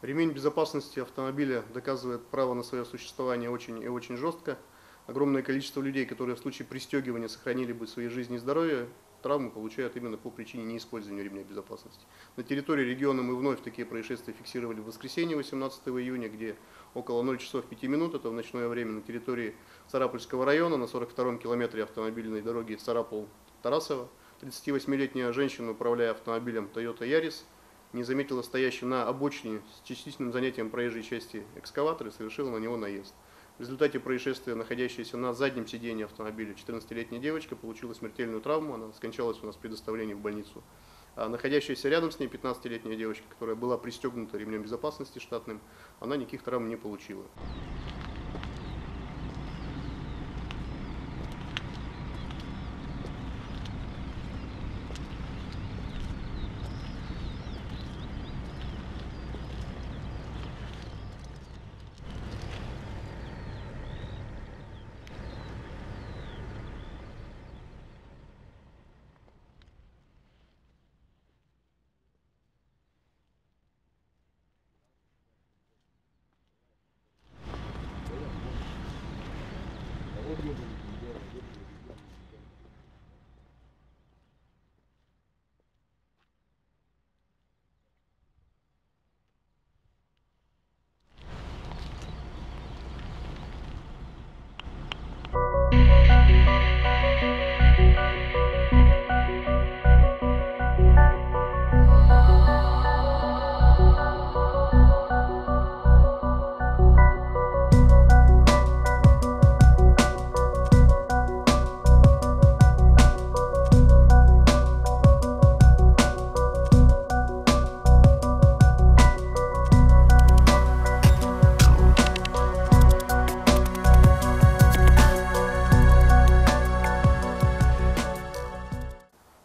Ремень безопасности автомобиля доказывает право на свое существование очень и очень жестко. Огромное количество людей, которые в случае пристегивания сохранили бы свои жизни и здоровье, травмы получают именно по причине неиспользования ремня безопасности. На территории региона мы вновь такие происшествия фиксировали в воскресенье 18 июня, где около 0 часов 5 минут, это в ночное время, на территории Сарапульского района на 42-м километре автомобильной дороги Сарапул-Тарасово 38-летняя женщина, управляя автомобилем Toyota Yaris, не заметила стоящий на обочине с частичным занятием проезжей части экскаватор и совершила на него наезд. В результате происшествия, находящаяся на заднем сидении автомобиля 14-летняя девочка получила смертельную травму, она скончалась у нас при доставлении в больницу. А находящаяся рядом с ней 15-летняя девочка, которая была пристегнута ремнем безопасности штатным, она никаких травм не получила.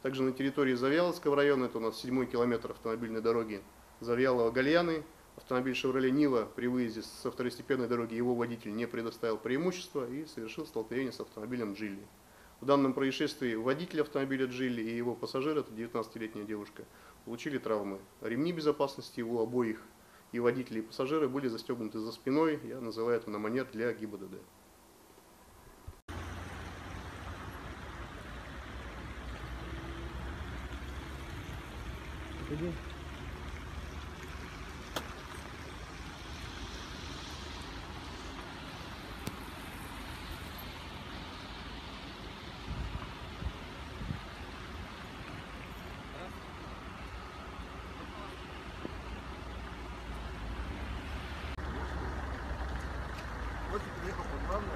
Также на территории Завьяловского района, это у нас 7-й километр автомобильной дороги Завьялово-Гальяны, автомобиль Chevrolet Niva при выезде со второстепенной дороги его водитель не предоставил преимущества и совершил столкновение с автомобилем Джилли. В данном происшествии водитель автомобиля Джилли и его пассажир, это 19-летняя девушка, получили травмы. Ремни безопасности у обоих, и водителя, и пассажира, были застегнуты за спиной, я называю это на манер для ГИБДД. Вот приехал по главному,